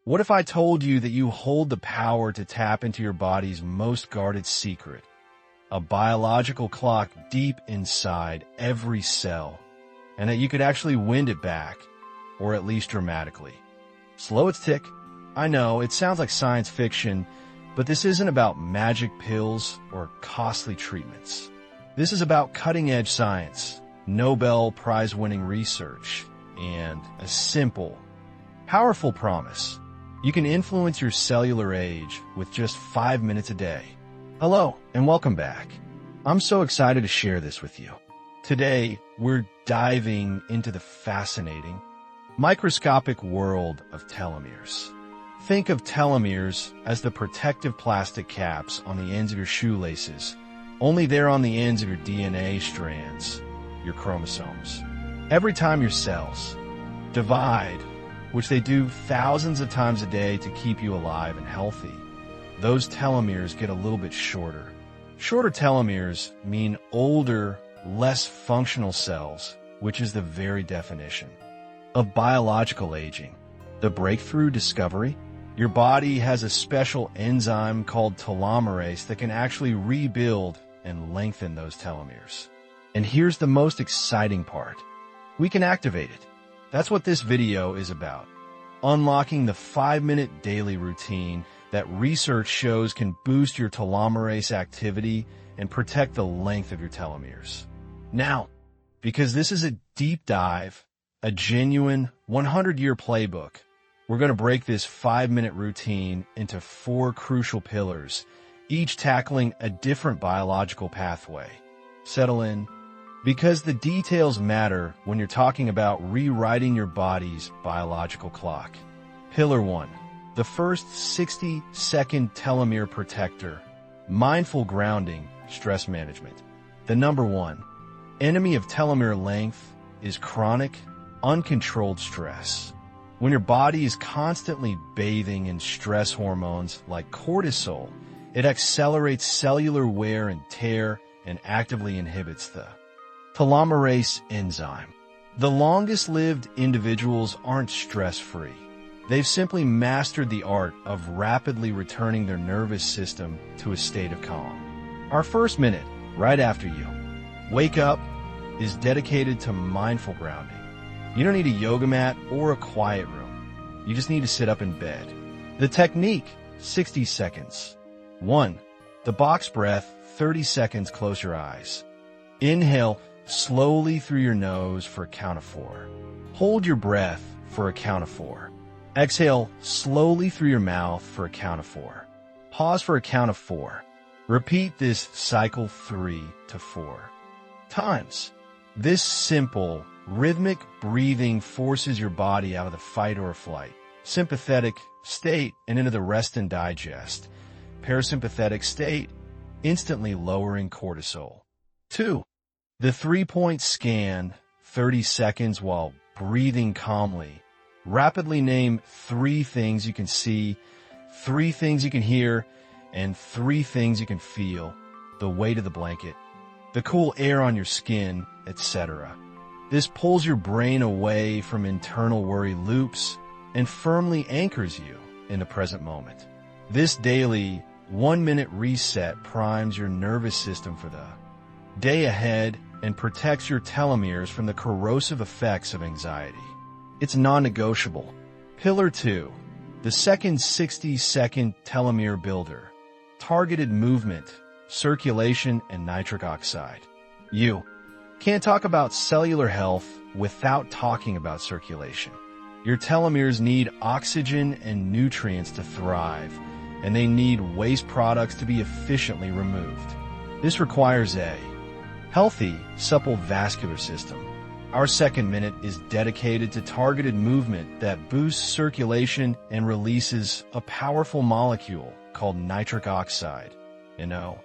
What if I told you that you hold the power to tap into your body's most guarded secret, a biological clock deep inside every cell, and that you could actually wind it back, or at least dramatically? Slow its tick. I know, it sounds like science fiction, but this isn't about magic pills or costly treatments. This is about cutting-edge science, Nobel Prize-winning research, and a simple, powerful promise. You can influence your cellular age with just 5 minutes a day. Hello, and welcome back. I'm so excited to share this with you. Today, we're diving into the fascinating, microscopic world of telomeres. Think of telomeres as the protective plastic caps on the ends of your shoelaces, only they're on the ends of your DNA strands, your chromosomes. Every time your cells divide, which they do thousands of times a day to keep you alive and healthy, those telomeres get a little bit shorter. Shorter telomeres mean older, less functional cells, which is the very definition of biological aging. The breakthrough discovery? Your body has a special enzyme called telomerase that can actually rebuild and lengthen those telomeres. And here's the most exciting part. We can activate it. That's what this video is about. Unlocking the 5-minute daily routine that research shows can boost your telomerase activity and protect the length of your telomeres. Now, because this is a deep dive, a genuine 100-year playbook, we're going to break this 5-minute routine into 4 crucial pillars, each tackling a different biological pathway. Settle in, because the details matter when you're talking about rewriting your body's biological clock. Pillar 1, the first 60-second telomere protector, mindful grounding, stress management. The number 1 enemy of telomere length is chronic, uncontrolled stress. When your body is constantly bathing in stress hormones like cortisol, it accelerates cellular wear and tear and actively inhibits the telomerase enzyme. The longest-lived individuals aren't stress-free. They've simply mastered the art of rapidly returning their nervous system to a state of calm. Our first minute, right after you wake up, is dedicated to mindful grounding. You don't need a yoga mat or a quiet room. You just need to sit up in bed. The technique, 60 seconds. 1. The box breath, 30 seconds, close your eyes. Inhale slowly through your nose for a count of 4. Hold your breath for a count of 4. Exhale slowly through your mouth for a count of 4. Pause for a count of 4. Repeat this cycle 3 to 4 times. This simple, rhythmic breathing forces your body out of the fight or flight, sympathetic state and into the rest and digest, parasympathetic state, instantly lowering cortisol. 2. The 3-point scan, 30 seconds while breathing calmly. Rapidly name 3 things you can see, 3 things you can hear, and 3 things you can feel: the weight of the blanket, the cool air on your skin, etc. This pulls your brain away from internal worry loops and firmly anchors you in the present moment. This daily 1-minute reset primes your nervous system for the day ahead and protects your telomeres from the corrosive effects of anxiety. It's non-negotiable. Pillar 2, the second 60-second telomere builder, targeted movement, circulation, and nitric oxide. You can't talk about cellular health without talking about circulation. Your telomeres need oxygen and nutrients to thrive, and they need waste products to be efficiently removed. This requires a healthy, supple vascular system. Our second minute is dedicated to targeted movement that boosts circulation and releases a powerful molecule called nitric oxide, NO.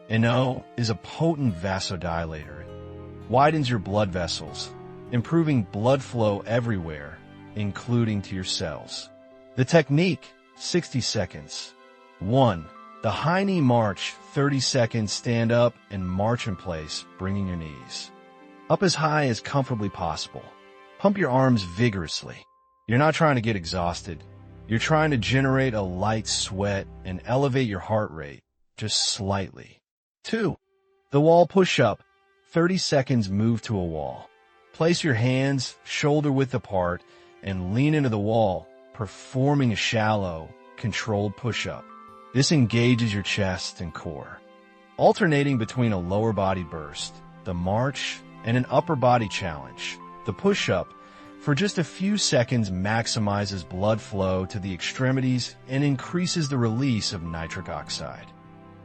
NO is a potent vasodilator. It widens your blood vessels, improving blood flow everywhere, including to your cells. The technique, 60 seconds. 1. The high knee march, 30 seconds, stand up and march in place, bringing your knees up as high as comfortably possible. Pump your arms vigorously. You're not trying to get exhausted. You're trying to generate a light sweat and elevate your heart rate, just slightly. 2. The wall push-up. 30 seconds move to a wall. Place your hands shoulder-width apart and lean into the wall, performing a shallow, controlled push-up. This engages your chest and core. Alternating between a lower body burst, the march, and an upper body challenge, the push-up, for just a few seconds maximizes blood flow to the extremities and increases the release of nitric oxide.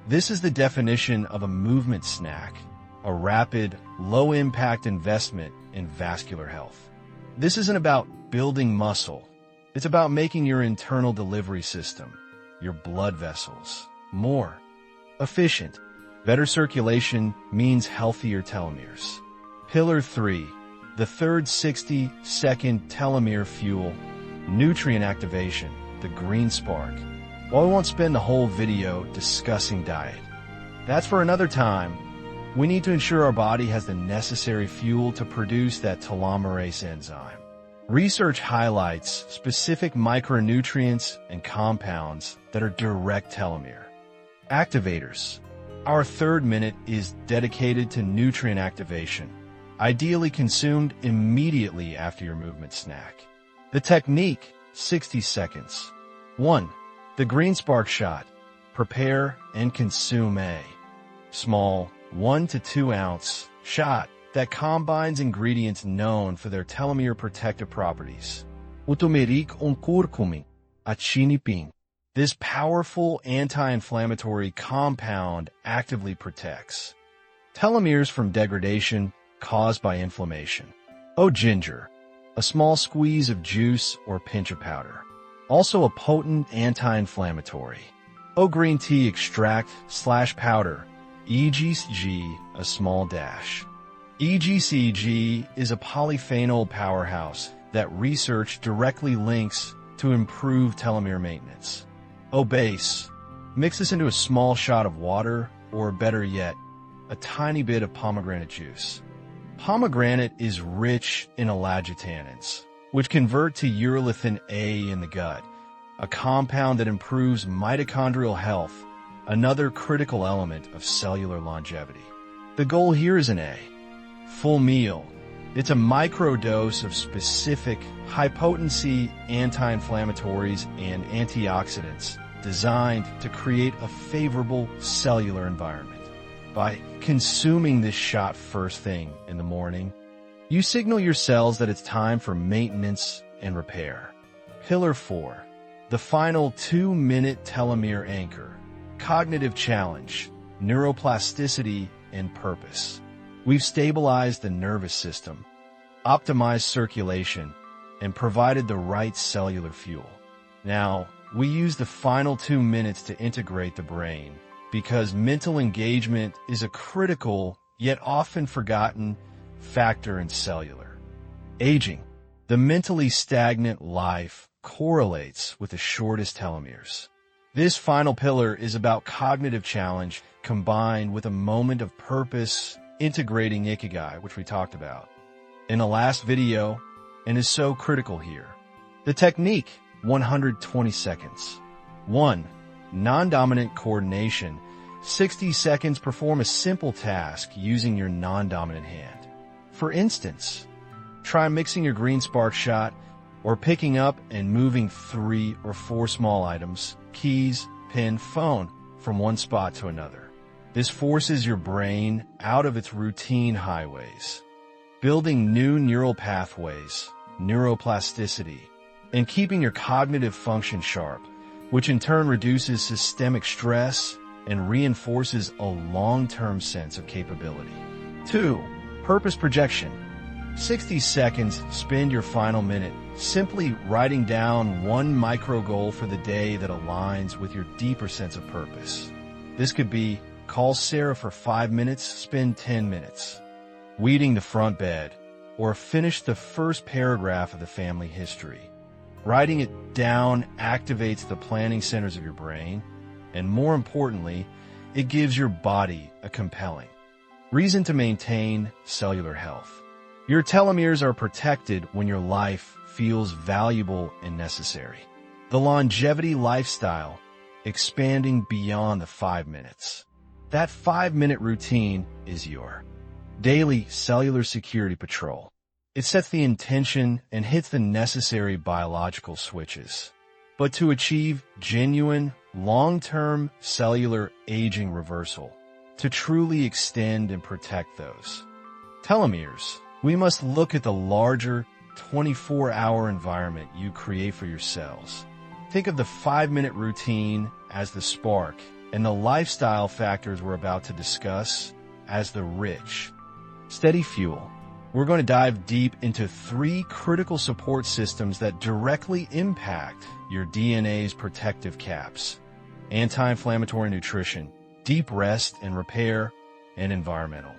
This is the definition of a movement snack, a rapid, low-impact investment in vascular health. This isn't about building muscle. It's about making your internal delivery system, your blood vessels, more efficient. Better circulation means healthier telomeres. Pillar 3. The third 60-second telomere fuel, nutrient activation, the green spark. While we won't spend the whole video discussing diet, that's for another time. We need to ensure our body has the necessary fuel to produce that telomerase enzyme. Research highlights specific micronutrients and compounds that are direct telomere activators. Our third minute is dedicated to nutrient activation, ideally consumed immediately after your movement snack. The technique, 60 seconds. 1. The green spark shot. Prepare and consume a small 1 to 2 ounce shot that combines ingredients known for their telomere protective properties. Turmeric and curcumin, achinipin. This powerful anti-inflammatory compound actively protects telomeres from degradation caused by inflammation. Ginger, a small squeeze of juice or pinch of powder. Also a potent anti-inflammatory. Green tea extract/powder, EGCG, a small dash. EGCG is a polyphenol powerhouse that research directly links to improve telomere maintenance. Base, mix this into a small shot of water, or better yet, a tiny bit of pomegranate juice. Pomegranate is rich in elagitannins, which convert to urolithin A in the gut, a compound that improves mitochondrial health, another critical element of cellular longevity. The goal here is an A. Full meal. It's a microdose of specific, high-potency anti-inflammatories and antioxidants designed to create a favorable cellular environment. By consuming this shot first thing in the morning, you signal your cells that it's time for maintenance and repair. Pillar 4. The final 2-minute telomere anchor. Cognitive challenge, neuroplasticity, and purpose. We've stabilized the nervous system, optimized circulation, and provided the right cellular fuel. Now, we use the final 2 minutes to integrate the brain, because mental engagement is a critical, yet often forgotten, factor in cellular aging. The mentally stagnant life correlates with the shortest telomeres. This final pillar is about cognitive challenge combined with a moment of purpose, integrating Ikigai, which we talked about in the last video, and is so critical here. The technique, 120 seconds. 1. Non-dominant coordination. 60 seconds, perform a simple task using your non-dominant hand. For instance, try mixing your green spark shot or picking up and moving 3 or 4 small items, keys, pen, phone, from one spot to another. This forces your brain out of its routine highways, building new neural pathways, neuroplasticity, and keeping your cognitive function sharp, which in turn reduces systemic stress and reinforces a long-term sense of capability. 2. Purpose projection. 60 seconds, spend your final minute simply writing down one micro goal for the day that aligns with your deeper sense of purpose. This could be call Sarah for 5 minutes, spend 10 minutes, weeding the front bed, or finish the first paragraph of the family history. Writing it down activates the planning centers of your brain, and more importantly, it gives your body a compelling reason to maintain cellular health. Your telomeres are protected when your life feels valuable and necessary. The longevity lifestyle, expanding beyond the 5 minutes. That 5-minute routine is your daily cellular security patrol. It sets the intention and hits the necessary biological switches. But to achieve genuine, long-term cellular aging reversal, to truly extend and protect those telomeres, we must look at the larger 24-hour environment you create for your cells. Think of the 5-minute routine as the spark and the lifestyle factors we're about to discuss as the rich, steady fuel. We're going to dive deep into 3 critical support systems that directly impact your DNA's protective caps: anti-inflammatory nutrition, deep rest and repair, and environmental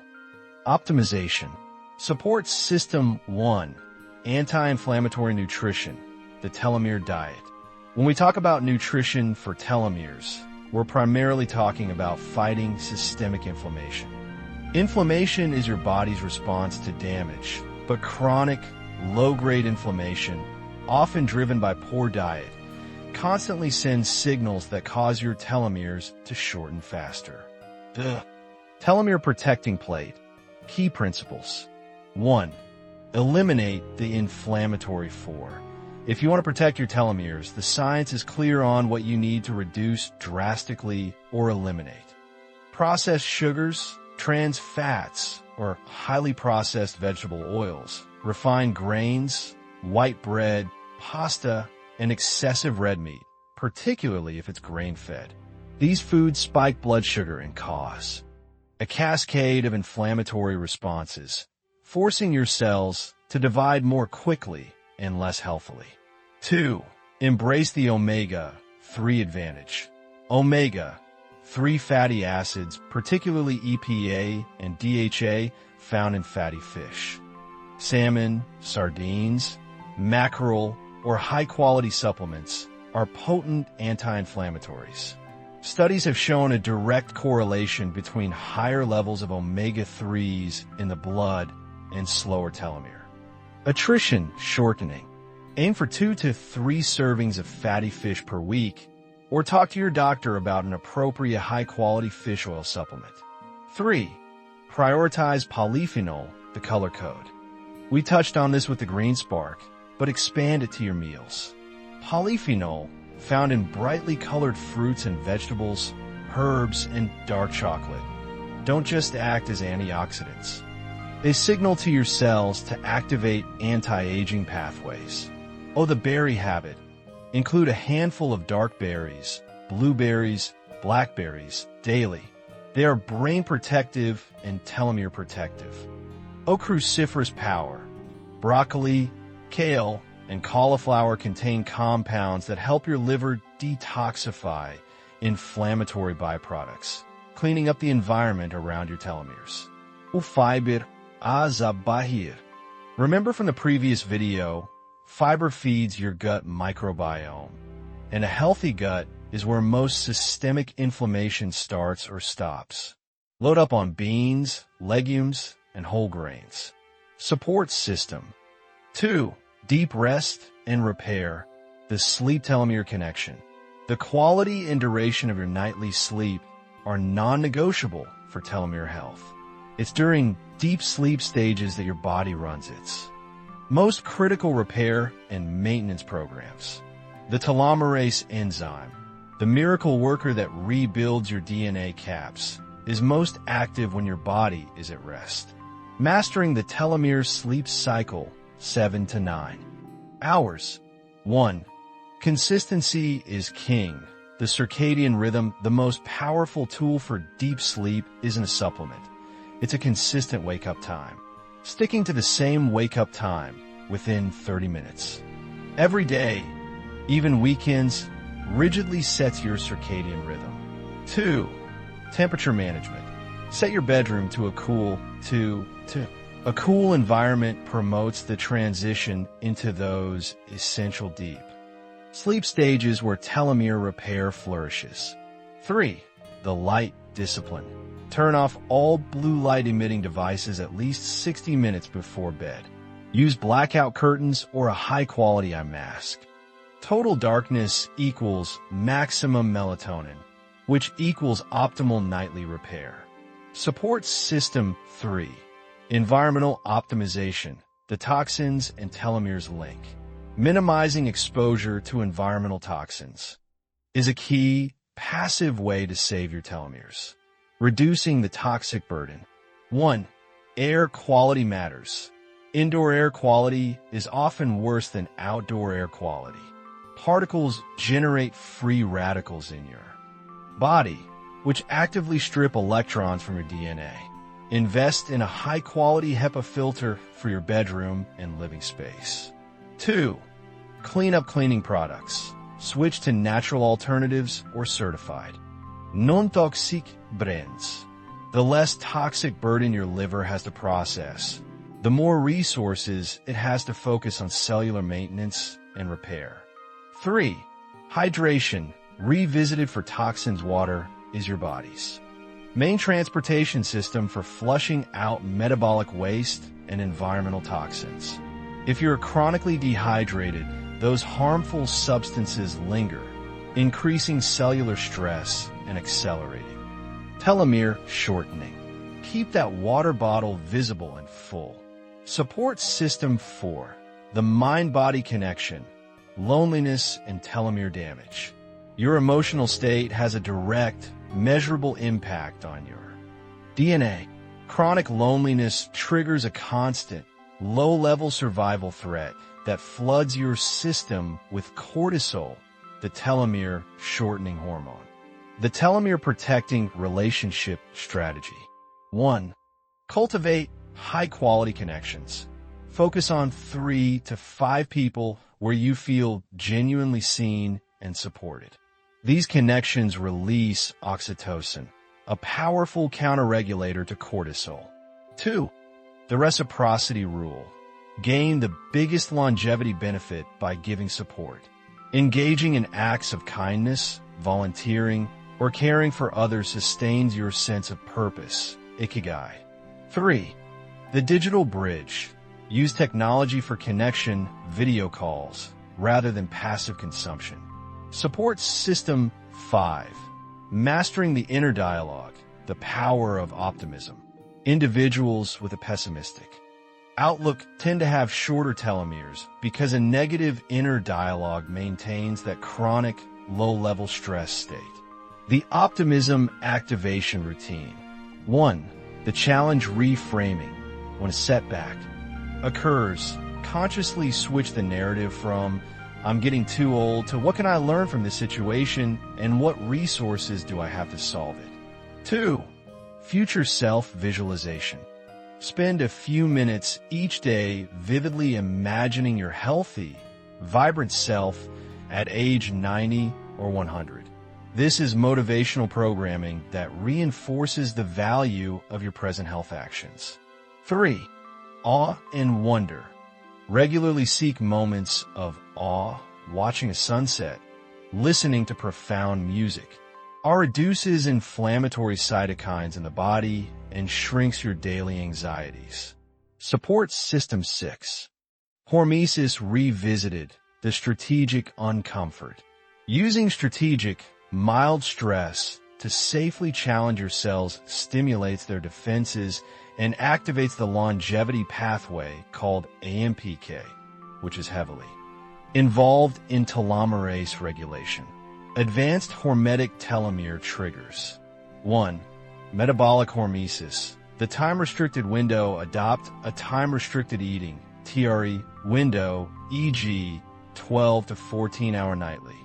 optimization. Support System 1, anti-inflammatory nutrition, the telomere diet. When we talk about nutrition for telomeres, we're primarily talking about fighting systemic inflammation. Inflammation is your body's response to damage, but chronic, low-grade inflammation, often driven by poor diet, constantly sends signals that cause your telomeres to shorten faster. Telomere protecting plate. Key principles. 1. Eliminate the inflammatory 4. If you want to protect your telomeres, the science is clear on what you need to reduce drastically or eliminate. Processed sugars, trans fats, or highly processed vegetable oils, refined grains, white bread, pasta, and excessive red meat, particularly if it's grain-fed. These foods spike blood sugar and cause a cascade of inflammatory responses, forcing your cells to divide more quickly and less healthily. 2. Embrace the omega-3 advantage. Omega-3 fatty acids, particularly EPA and DHA, found in fatty fish, salmon, sardines, mackerel, or high-quality supplements, are potent anti-inflammatories. Studies have shown a direct correlation between higher levels of omega-3s in the blood and slower telomere attrition shortening. Aim for 2 to 3 servings of fatty fish per week, or talk to your doctor about an appropriate high-quality fish oil supplement. 3. Prioritize polyphenol, the color code. We touched on this with the green spark, but expand it to your meals. Polyphenol, found in brightly colored fruits and vegetables, herbs, and dark chocolate, don't just act as antioxidants. They signal to your cells to activate anti-aging pathways. The berry habit. Include a handful of dark berries, blueberries, blackberries, daily. They are brain protective and telomere protective. Cruciferous power. Broccoli, kale, and cauliflower contain compounds that help your liver detoxify inflammatory byproducts, cleaning up the environment around your telomeres. Fiber azabahir. Remember from the previous video, fiber feeds your gut microbiome, and a healthy gut is where most systemic inflammation starts or stops. Load up on beans, legumes, and whole grains. Support system. 2. Deep rest and repair, the sleep-telomere connection. The quality and duration of your nightly sleep are non-negotiable for telomere health. It's during deep sleep stages that your body runs its most critical repair and maintenance programs. The telomerase enzyme, the miracle worker that rebuilds your DNA caps, is most active when your body is at rest. Mastering the telomere sleep cycle, 7 to 9 hours. 1. Consistency is king. The circadian rhythm, the most powerful tool for deep sleep, isn't a supplement. It's a consistent wake-up time. Sticking to the same wake-up time within 30 minutes. Every day, even weekends, rigidly sets your circadian rhythm. 2. Temperature management. Set your bedroom to a cool A cool environment promotes the transition into those essential deep sleep stages where telomere repair flourishes. 3. The light discipline. Turn off all blue light emitting devices at least 60 minutes before bed. Use blackout curtains or a high quality eye mask. Total darkness equals maximum melatonin, which equals optimal nightly repair. Support system 3. Environmental optimization, the toxins and telomeres link. Minimizing exposure to environmental toxins is a key, passive way to save your telomeres. Reducing the toxic burden. 1. Air quality matters. Indoor air quality is often worse than outdoor air quality. Particles generate free radicals in your body, which actively strip electrons from your DNA. Invest in a high-quality HEPA filter for your bedroom and living space. 2. Clean up cleaning products. Switch to natural alternatives or certified non-toxic brands. The less toxic burden your liver has to process, the more resources it has to focus on cellular maintenance and repair. 3. Hydration. Revisited for toxins. Water is your body's main transportation system for flushing out metabolic waste and environmental toxins. If you're chronically dehydrated, those harmful substances linger, increasing cellular stress and accelerating telomere shortening. Keep that water bottle visible and full. Support system 4. The mind-body connection, loneliness and telomere damage. Your emotional state has a direct, measurable impact on your DNA. Chronic loneliness triggers a constant, low-level survival threat that floods your system with cortisol, the telomere shortening hormone. The telomere protecting relationship strategy. 1. Cultivate high-quality connections. Focus on 3 to 5 people where you feel genuinely seen and supported. These connections release oxytocin, a powerful counterregulator to cortisol. 2. The reciprocity rule. Gain the biggest longevity benefit by giving support. Engaging in acts of kindness, volunteering, or caring for others sustains your sense of purpose, ikigai. 3. The digital bridge. Use technology for connection, video calls, rather than passive consumption. Support system 5. Mastering the inner dialogue, the power of optimism. Individuals with a pessimistic outlook tend to have shorter telomeres because a negative inner dialogue maintains that chronic, low-level stress state. The optimism activation routine. 1. The challenge reframing. When a setback occurs, consciously switch the narrative from "I'm getting too old" to "What can I learn from this situation and what resources do I have to solve it?" 2. Future self visualization. Spend a few minutes each day vividly imagining your healthy, vibrant self at age 90 or 100. This is motivational programming that reinforces the value of your present health actions. 3. Awe and wonder. Regularly seek moments of awe, watching a sunset, listening to profound music. Awe reduces inflammatory cytokines in the body and shrinks your daily anxieties. Support system 6. Hormesis revisited, the strategic uncomfort. Using strategic, mild stress to safely challenge your cells stimulates their defenses and activates the longevity pathway called AMPK, which is heavily involved in telomerase regulation. Advanced hormetic telomere triggers. 1. Metabolic hormesis. The time-restricted window. Adopt a time-restricted eating TRE window, e.g. 12 to 14-hour nightly.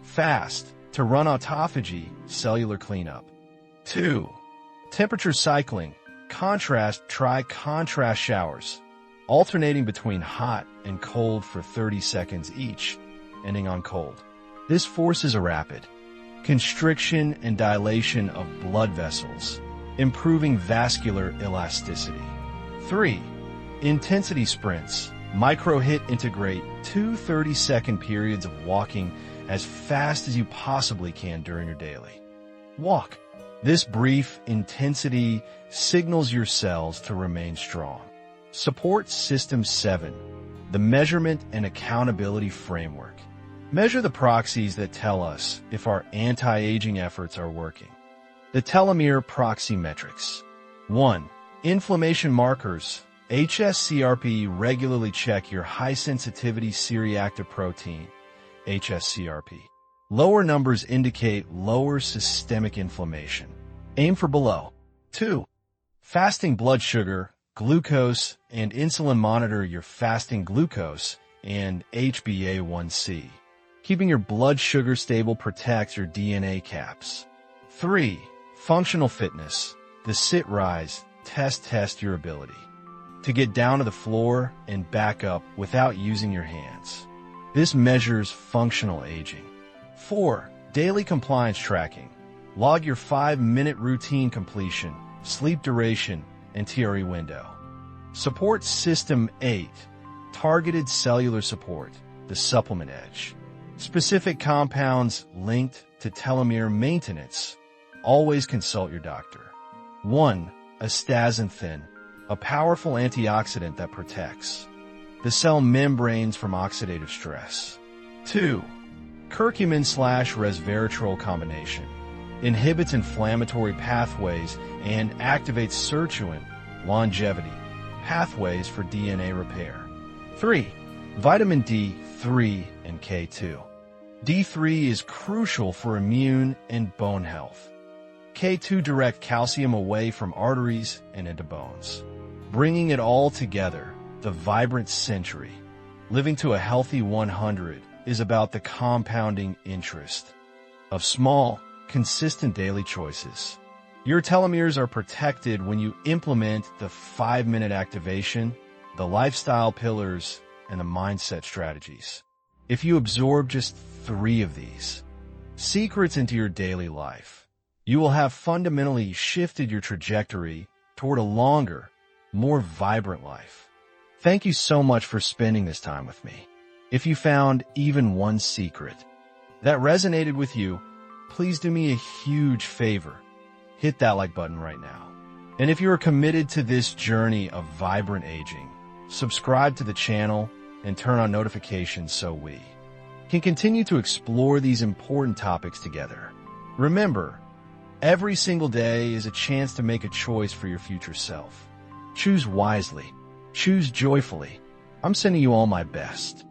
Fast to run autophagy, cellular cleanup. 2. Temperature cycling. Contrast. Try contrast showers, alternating between hot and cold for 30 seconds each, ending on cold. This forces a rapid constriction and dilation of blood vessels, improving vascular elasticity. 3. Intensity sprints. Micro-hit integrate 2 30-second periods of walking as fast as you possibly can during your daily walk. This brief intensity signals your cells to remain strong. Support system 7. The measurement and accountability framework. Measure the proxies that tell us if our anti-aging efforts are working. The telomere proxy metrics. 1. Inflammation markers. HSCRP. Regularly check your high-sensitivity C-reactive protein, HSCRP. Lower numbers indicate lower systemic inflammation. Aim for below. 2. Fasting blood sugar, glucose, and insulin. Monitor your fasting glucose and HbA1c. Keeping your blood sugar stable protects your DNA caps. 3. Functional fitness. The sit-rise test your ability to get down to the floor and back up without using your hands. This measures functional aging. 4. Daily compliance tracking. Log your 5-minute routine completion, sleep duration, and TRE window. Support System 8. Targeted cellular support, the supplement edge. Specific compounds linked to telomere maintenance. Always consult your doctor. 1. Astaxanthin, a powerful antioxidant that protects the cell membranes from oxidative stress. 2. Curcumin/resveratrol combination. Inhibits inflammatory pathways and activates sirtuin, longevity, pathways for DNA repair. 3. Vitamin D3 and K2. D3 is crucial for immune and bone health. K2 direct calcium away from arteries and into bones. Bringing it all together, the vibrant century. Living to a healthy 100 is about the compounding interest of small, consistent daily choices. Your telomeres are protected when you implement the 5-minute activation, the lifestyle pillars, and the mindset strategies. If you absorb just 3 of these secrets into your daily life, you will have fundamentally shifted your trajectory toward a longer, more vibrant life. Thank you so much for spending this time with me. If you found even one secret that resonated with you, please do me a huge favor. Hit that like button right now. And if you are committed to this journey of vibrant aging, subscribe to the channel and turn on notifications so we can continue to explore these important topics together. Remember, every single day is a chance to make a choice for your future self. Choose wisely. Choose joyfully. I'm sending you all my best.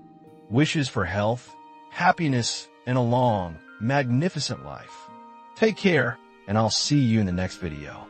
Wishes for health, happiness, and a long, magnificent life. Take care, and I'll see you in the next video.